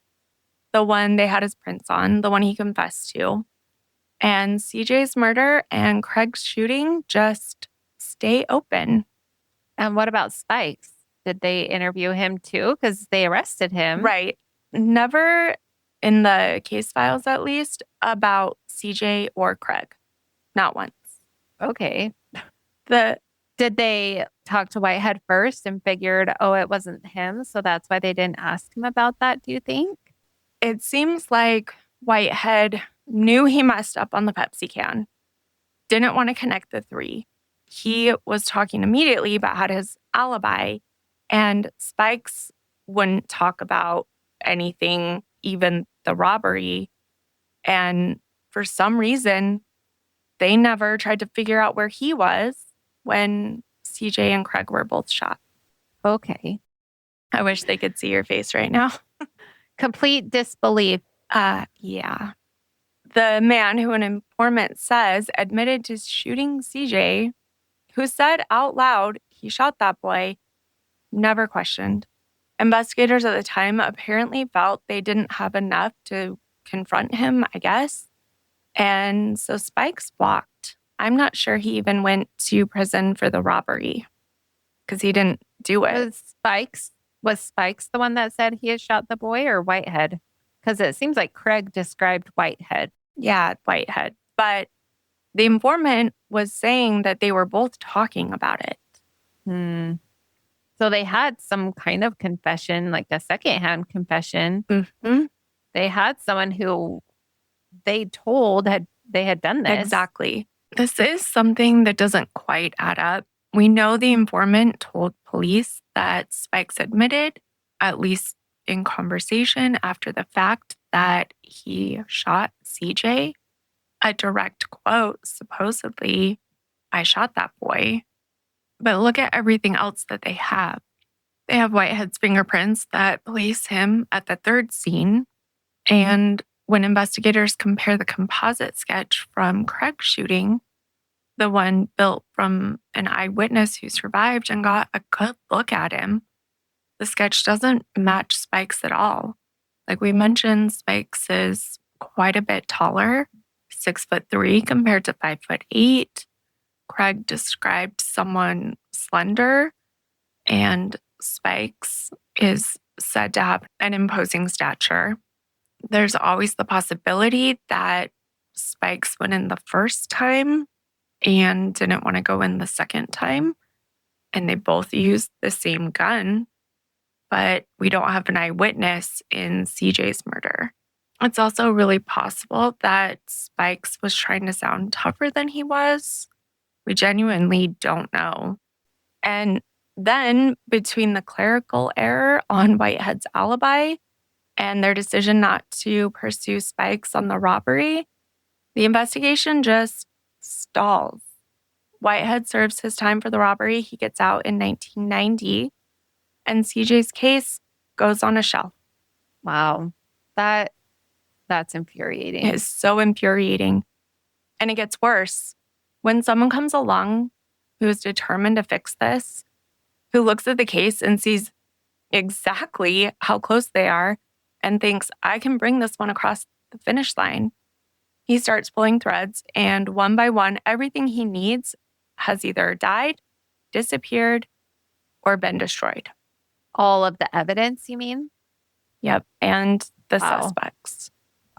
the one they had his prints on, the one he confessed to. And CJ's murder and Craig's shooting just stay open. And what about Spikes? Did they interview him too? Because they arrested him. Right. Never in the case files, at least, about CJ or Craig. Not once. Okay. The Did they talk to Whitehead first and figured, oh, it wasn't him, so that's why they didn't ask him about that, do you think? It seems like Whitehead knew he messed up on the Pepsi can, didn't want to connect the three. He was talking immediately about had his alibi, and Spikes wouldn't talk about anything, even the robbery. And for some reason, they never tried to figure out where he was when CJ and Craig were both shot. Okay. I wish they could see your face right now. Complete disbelief. Yeah. The man who an informant says admitted to shooting CJ, who said out loud he shot that boy, never questioned. Investigators at the time apparently felt they didn't have enough to confront him, I guess. And so Spikes walked. I'm not sure he even went to prison for the robbery because he didn't do it. Was Spikes the one that said he had shot the boy, or Whitehead? Because it seems like Craig described Whitehead. Yeah, Whitehead. But the informant was saying that they were both talking about it. So they had some kind of confession, like a secondhand confession. Mm-hmm. They had someone who they told they had done this. Exactly. This is something that doesn't quite add up. We know the informant told police that Spikes admitted, at least in conversation after the fact, that he shot CJ. A direct quote, supposedly, "I shot that boy." But look at everything else that they have. They have Whitehead's fingerprints that place him at the third scene. And when investigators compare the composite sketch from Craig's shooting, the one built from an eyewitness who survived and got a good look at him, the sketch doesn't match Spike's at all. Like we mentioned, Spike's is quite a bit taller, 6'3" compared to 5'8". Craig described someone slender, and Spikes is said to have an imposing stature. There's always the possibility that Spikes went in the first time and didn't want to go in the second time, and they both used the same gun, but we don't have an eyewitness in CJ's murder. It's also really possible that Spikes was trying to sound tougher than he was. We genuinely don't know. And then between the clerical error on Whitehead's alibi and their decision not to pursue Spikes on the robbery, the investigation just stalls. Whitehead serves his time for the robbery. He gets out in 1990, and CJ's case goes on a shelf. Wow. That's infuriating. It is so infuriating. And it gets worse. When someone comes along who's determined to fix this, who looks at the case and sees exactly how close they are and thinks, I can bring this one across the finish line, he starts pulling threads, and one by one, everything he needs has either died, disappeared, or been destroyed. All of the evidence, you mean? Yep. And the Wow. suspects.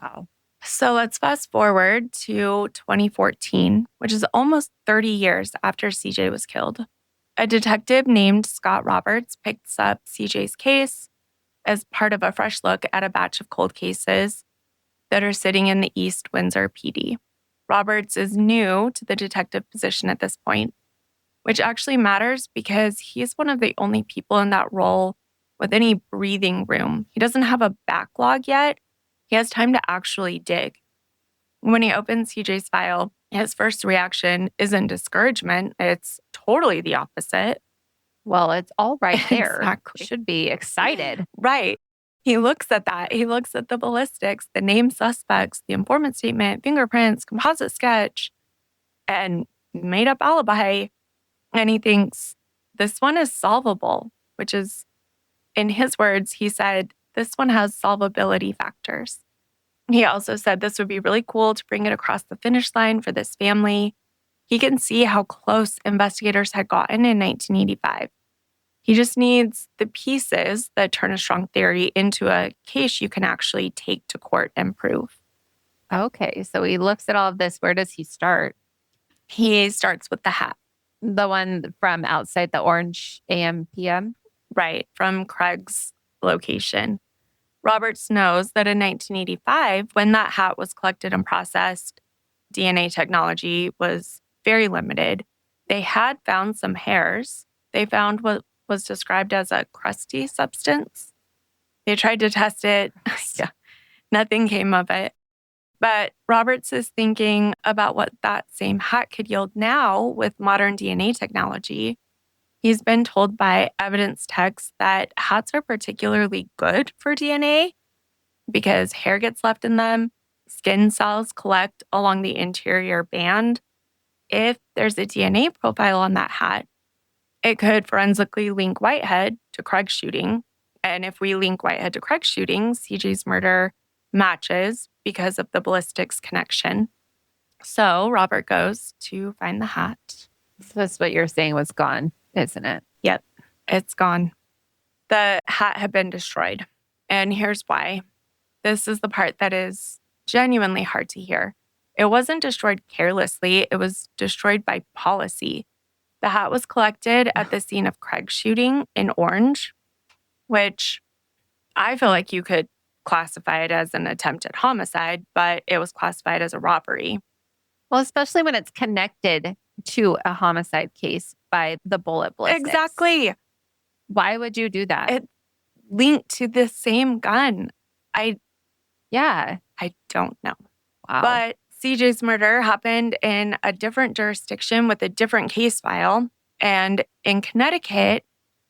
Wow. So let's fast forward to 2014, which is almost 30 years after CJ was killed. A detective named Scott Roberts picks up CJ's case as part of a fresh look at a batch of cold cases that are sitting in the East Windsor PD. Roberts is new to the detective position at this point, which actually matters because he's one of the only people in that role with any breathing room. He doesn't have a backlog yet. He has time to actually dig. When he opens CJ's file, his first reaction isn't discouragement. It's totally the opposite. Well, it's all right there. Exactly. Should be excited. Right. He looks at that. He looks at the ballistics, the named suspects, the informant statement, fingerprints, composite sketch, and made up alibi. And he thinks this one is solvable, which is, in his words, he said, this one has solvability factors. He also said this would be really cool to bring it across the finish line for this family. He can see how close investigators had gotten in 1985. He just needs the pieces that turn a strong theory into a case you can actually take to court and prove. Okay, so he looks at all of this. Where does he start? He starts with the hat. The one from outside the Orange AM PM? Right, from Craig's location. Roberts knows that in 1985, when that hat was collected and processed, DNA technology was very limited. They had found some hairs. They found what was described as a crusty substance. They tried to test it. Yeah, nothing came of it. But Roberts is thinking about what that same hat could yield now with modern DNA technology. He's been told by evidence techs that hats are particularly good for DNA because hair gets left in them, skin cells collect along the interior band. If there's a DNA profile on that hat, it could forensically link Whitehead to Craig's shooting. And if we link Whitehead to Craig's shooting, CJ's murder matches because of the ballistics connection. So Robert goes to find the hat. So that's what you're saying was gone, isn't it? Yep, it's gone. The hat had been destroyed. And here's why. This is the part that is genuinely hard to hear. It wasn't destroyed carelessly. It was destroyed by policy. The hat was collected at the scene of Craig's shooting in Orange, which I feel like you could classify it as an attempted homicide, but it was classified as a robbery. Well, especially when it's connected to a homicide case by the bullet ballistics. Exactly. Why would you do that? It linked to the same gun. I don't know. Wow. But CJ's murder happened in a different jurisdiction with a different case file. And in Connecticut,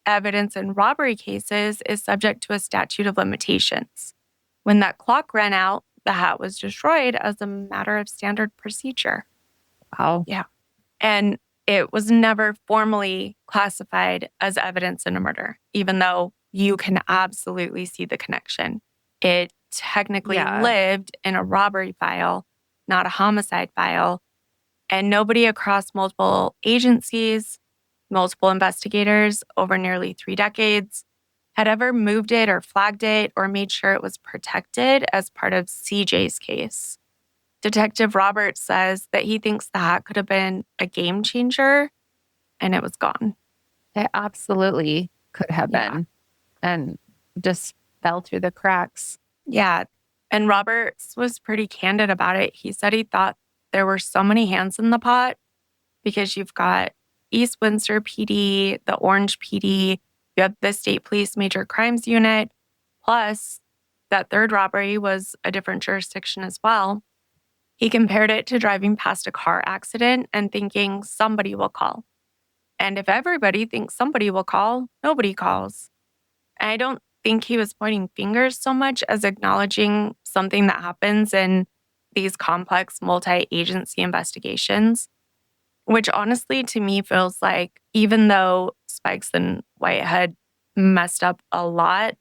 evidence in robbery cases is subject to a statute of limitations. When that clock ran out, the hat was destroyed as a matter of standard procedure. Wow. Yeah. And it was never formally classified as evidence in a murder, even though you can absolutely see the connection. It technically lived in a robbery file, not a homicide file. And nobody across multiple agencies, multiple investigators over nearly 3 decades had ever moved it or flagged it or made sure it was protected as part of CJ's case. Detective Roberts says that he thinks the hat could have been a game changer, and it was gone. It absolutely could have been, and just fell through the cracks. Yeah. And Roberts was pretty candid about it. He said he thought there were so many hands in the pot because you've got East Windsor PD, the Orange PD, you have the State Police Major Crimes Unit, plus that third robbery was a different jurisdiction as well. He compared it to driving past a car accident and thinking somebody will call. And if everybody thinks somebody will call, nobody calls. And I don't think he was pointing fingers so much as acknowledging something that happens in these complex multi-agency investigations, which honestly to me feels like even though Spikes and Whitehead messed up a lot,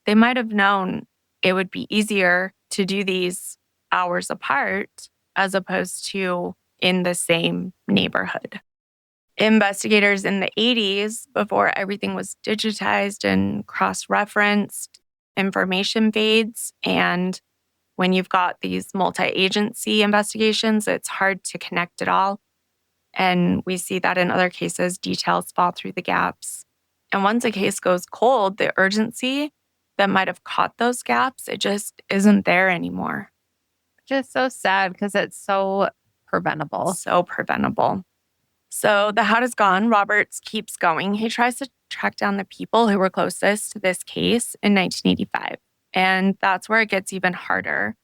they might have known it would be easier to do these hours apart as opposed to in the same neighborhood. Investigators in the 80s, before everything was digitized and cross-referenced, information fades. And when you've got these multi-agency investigations, it's hard to connect it all. And we see that in other cases, details fall through the gaps. And once a case goes cold, the urgency that might have caught those gaps, it just isn't there anymore. Just so sad because it's so preventable. So preventable. So the how is gone. Roberts keeps going. He tries to track down the people who were closest to this case in 1985. And that's where it gets even harder.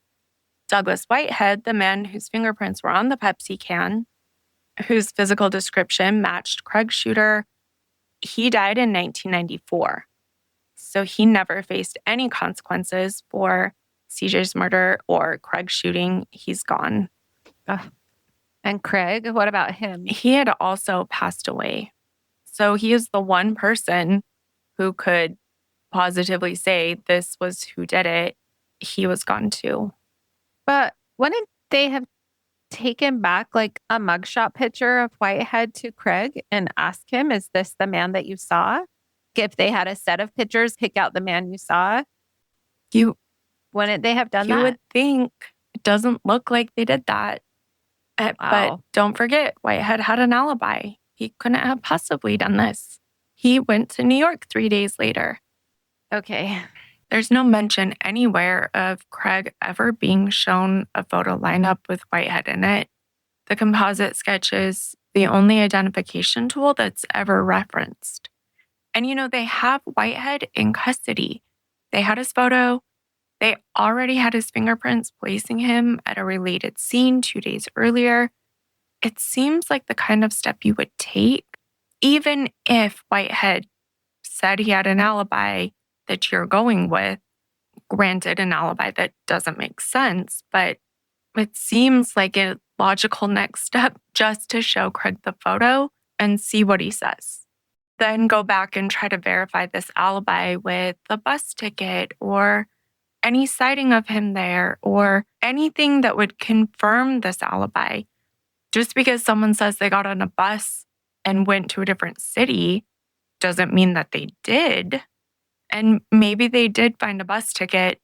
Douglas Whitehead, the man whose fingerprints were on the Pepsi can, whose physical description matched Craig's shooter, he died in 1994. So he never faced any consequences for CJ's murder or Craig's shooting. He's gone. Ugh. And Craig, what about him? He had also passed away. So he is the one person who could positively say this was who did it. He was gone too. But wouldn't they have taken back like a mugshot picture of Whitehead to Craig and ask him, is this the man that you saw? If they had a set of pictures, pick out the man you saw. Wouldn't they have done that? You would think. It doesn't look like they did that. Wow. But don't forget, Whitehead had an alibi. He couldn't have possibly done this. He went to New York 3 days later. Okay. There's no mention anywhere of Craig ever being shown a photo lineup with Whitehead in it. The composite sketch is the only identification tool that's ever referenced. And they have Whitehead in custody. They had his photo. They already had his fingerprints placing him at a related scene 2 days earlier. It seems like the kind of step you would take, even if Whitehead said he had an alibi that you're going with. Granted, an alibi that doesn't make sense, but it seems like a logical next step just to show Craig the photo and see what he says. Then go back and try to verify this alibi with the bus ticket or any sighting of him there or anything that would confirm this alibi. Just because someone says they got on a bus and went to a different city doesn't mean that they did. And maybe they did find a bus ticket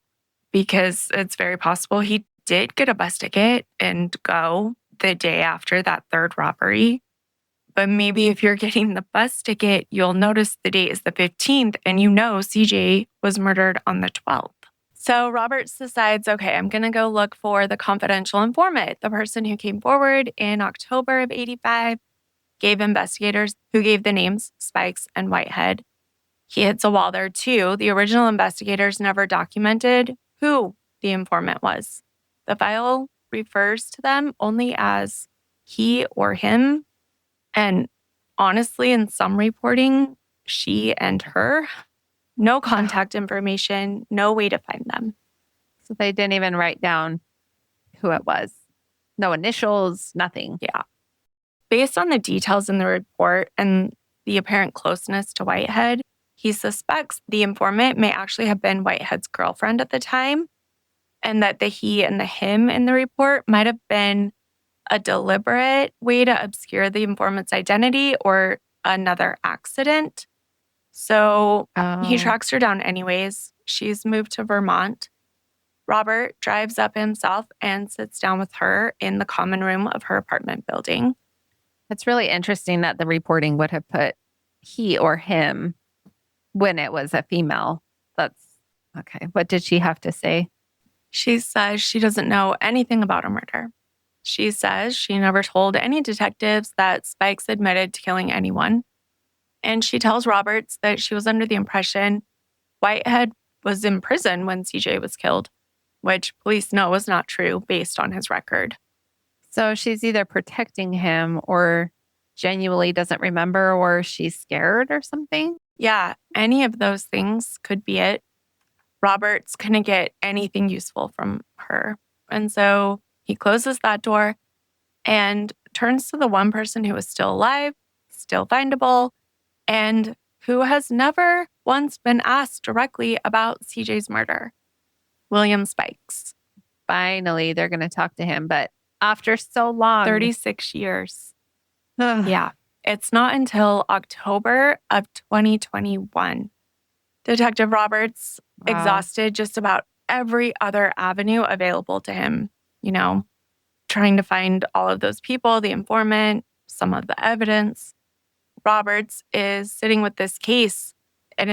because it's very possible he did get a bus ticket and go the day after that third robbery. But maybe if you're getting the bus ticket, you'll notice the date is the 15th and CJ was murdered on the 12th. So Roberts decides, okay, I'm going to go look for the confidential informant, the person who came forward in October of 85, gave investigators who gave the names Spikes and Whitehead. He hits a wall there too. The original investigators never documented who the informant was. The file refers to them only as he or him. And honestly, in some reporting, she and her. No contact information, no way to find them. So they didn't even write down who it was. No initials, nothing. Yeah. Based on the details in the report and the apparent closeness to Whitehead, he suspects the informant may actually have been Whitehead's girlfriend at the time, and that the he and the him in the report might have been a deliberate way to obscure the informant's identity or another accident. So he tracks her down anyways. She's moved to Vermont. Robert drives up himself and sits down with her in the common room of her apartment building. It's really interesting that the reporting would have put he or him when it was a female. That's okay. What did she have to say? She says she doesn't know anything about a murder. She says she never told any detectives that Spikes admitted to killing anyone. And she tells Roberts that she was under the impression Whitehead was in prison when CJ was killed, which police know is not true based on his record. So she's either protecting him or genuinely doesn't remember or she's scared or something? Yeah, any of those things could be it. Roberts couldn't get anything useful from her. And so He closes that door and turns to the one person who is still alive, still findable, and who has never once been asked directly about CJ's murder, William Spikes. Finally, they're going to talk to him, but after so long. 36 years. Yeah. It's not until October of 2021. Detective Roberts exhausted just about every other avenue available to him, trying to find all of those people, the informant, some of the evidence. Roberts is sitting with this case, and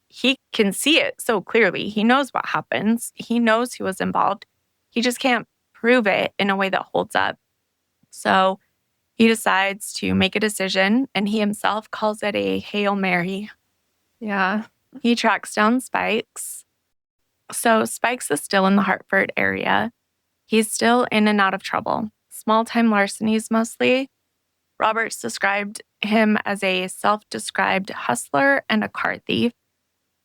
he can see it so clearly. He knows what happens. He knows who was involved. He just can't prove it in a way that holds up. So he decides to make a decision, and he himself calls it a Hail Mary. Yeah. He tracks down Spikes. So Spikes is still in the Hartford area. He's still in and out of trouble. Small-time larcenies mostly. Roberts described him as a self-described hustler and a car thief.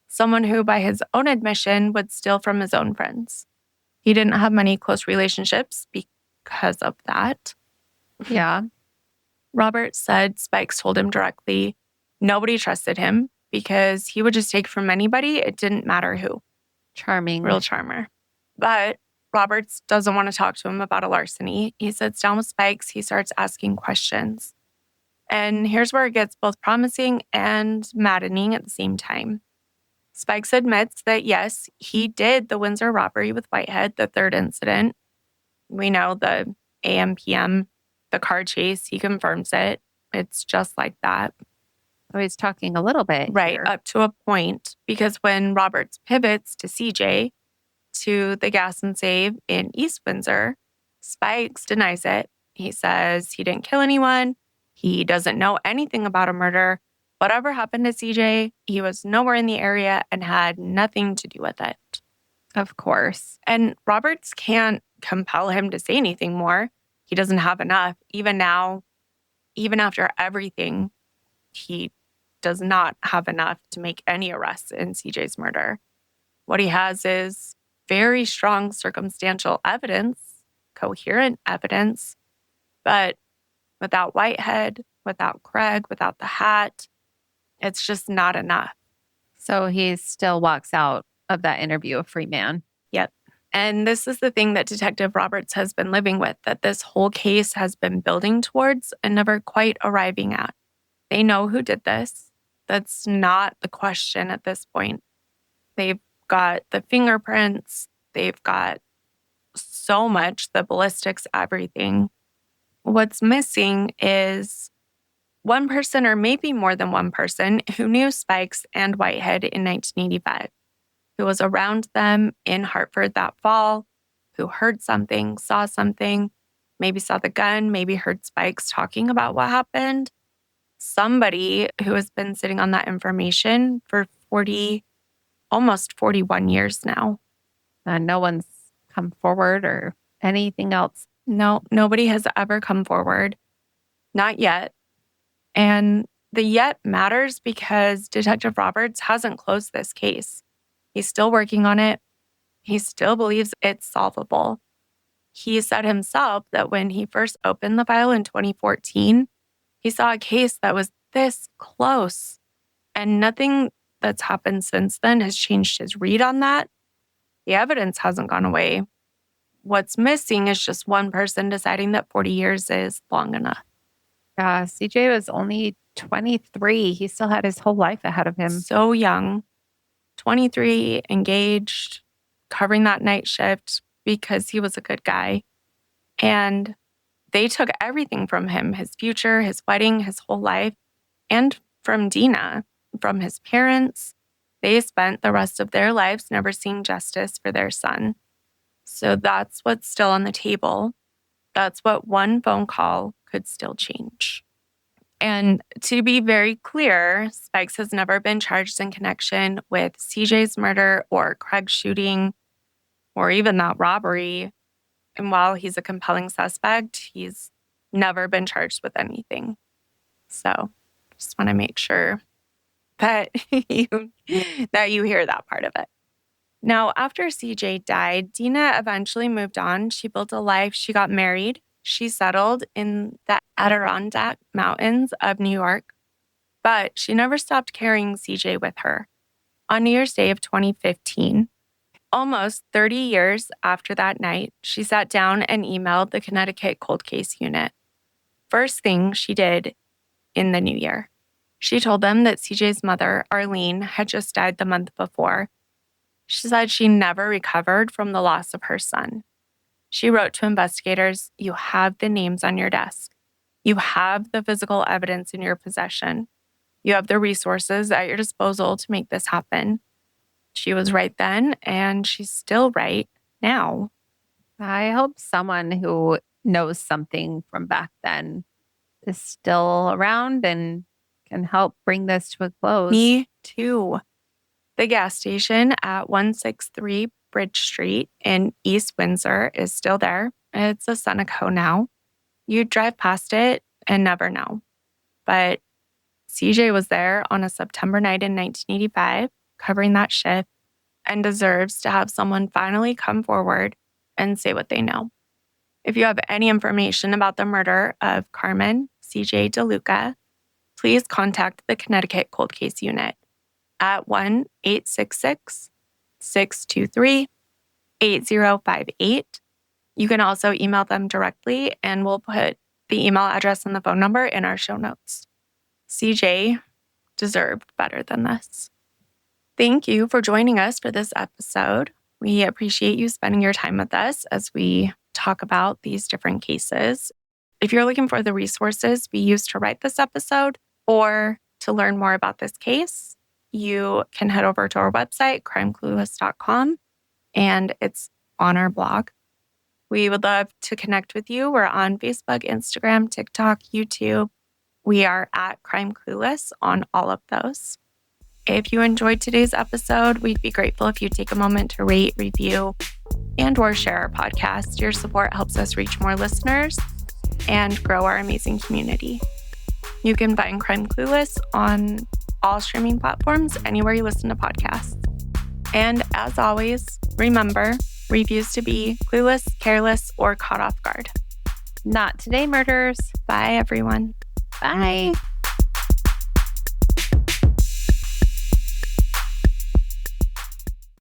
Someone who, by his own admission, would steal from his own friends. He didn't have many close relationships because of that. Yeah. Roberts said Spikes told him directly nobody trusted him because he would just take from anybody. It didn't matter who. Charming. Real charmer. But Roberts doesn't want to talk to him about a larceny. He sits down with Spikes. He starts asking questions. And here's where it gets both promising and maddening at the same time. Spikes admits that, yes, he did the Windsor robbery with Whitehead, the third incident. We know the AM, PM, the car chase. He confirms it. It's just like that. Oh, he's talking a little bit. Right, here. up to a point. Because when Roberts pivots to CJ, to the gas and save in East Windsor, Spikes denies it. He says he didn't kill anyone. He doesn't know anything about a murder. Whatever happened to CJ, he was nowhere in the area and had nothing to do with it. Of course. And Roberts can't compel him to say anything more. He doesn't have enough. Even now, even after everything, he does not have enough to make any arrests in CJ's murder. What he has is very strong circumstantial evidence, coherent evidence, but without Whitehead, without Craig, without the hat, it's just not enough. So he still walks out of that interview a free man. Yep. And this is the thing that Detective Roberts has been living with, that this whole case has been building towards and never quite arriving at. They know who did this. That's not the question at this point. They've got the fingerprints. They've got so much, the ballistics, everything. What's missing is one person, or maybe more than one person, who knew Spikes and Whitehead in 1985, who was around them in Hartford that fall, who heard something, saw something, maybe saw the gun, maybe heard Spikes talking about what happened. Somebody who has been sitting on that information for almost 41 years now. And no one's come forward or anything else. No, nobody has ever come forward. Not yet. And the yet matters because Detective Roberts hasn't closed this case. He's still working on it. He still believes it's solvable. He said himself that when he first opened the file in 2014, he saw a case that was this close. And nothing that's happened since then has changed his read on that. The evidence hasn't gone away. What's missing is just one person deciding that 40 years is long enough. Yeah, CJ was only 23. He still had his whole life ahead of him. So young, 23, engaged, covering that night shift because he was a good guy. And they took everything from him, his future, his wedding, his whole life, and from Dina, from his parents. They spent the rest of their lives never seeing justice for their son. So that's what's still on the table. That's what one phone call could still change. And to be very clear, Spikes has never been charged in connection with CJ's murder or Craig's shooting or even that robbery. And while he's a compelling suspect, he's never been charged with anything. So just want to make sure that you hear that part of it. Now, after CJ died, Dina eventually moved on. She built a life. She got married. She settled in the Adirondack Mountains of New York. But she never stopped carrying CJ with her. On New Year's Day of 2015, almost 30 years after that night, she sat down and emailed the Connecticut Cold Case Unit. First thing she did in the new year, she told them that CJ's mother, Arlene, had just died the month before. She said she never recovered from the loss of her son. She wrote to investigators, "You have the names on your desk. You have the physical evidence in your possession. You have the resources at your disposal to make this happen." She was right then, and she's still right now. I hope someone who knows something from back then is still around and can help bring this to a close. Me too. The gas station at 163 Bridge Street in East Windsor is still there. It's a Seneco now. You'd drive past it and never know. But CJ was there on a September night in 1985, covering that shift, and deserves to have someone finally come forward and say what they know. If you have any information about the murder of Carmen CJ DeLuca, please contact the Connecticut Cold Case Unit at 1-866-623-8058. You can also email them directly, and we'll put the email address and the phone number in our show notes. CJ deserved better than this. Thank you for joining us for this episode. We appreciate you spending your time with us as we talk about these different cases. If you're looking for the resources we used to write this episode or to learn more about this case, you can head over to our website, crimeclueless.com, and it's on our blog. We would love to connect with you. We're on Facebook, Instagram, TikTok, YouTube. We are at Crime Clueless on all of those. If you enjoyed today's episode, we'd be grateful if you take a moment to rate, review, and or share our podcast. Your support helps us reach more listeners and grow our amazing community. You can find Crime Clueless on all streaming platforms, anywhere you listen to podcasts. And as always, remember, refuse to be clueless, careless, or caught off guard. Not today, murders. Bye, everyone. Bye.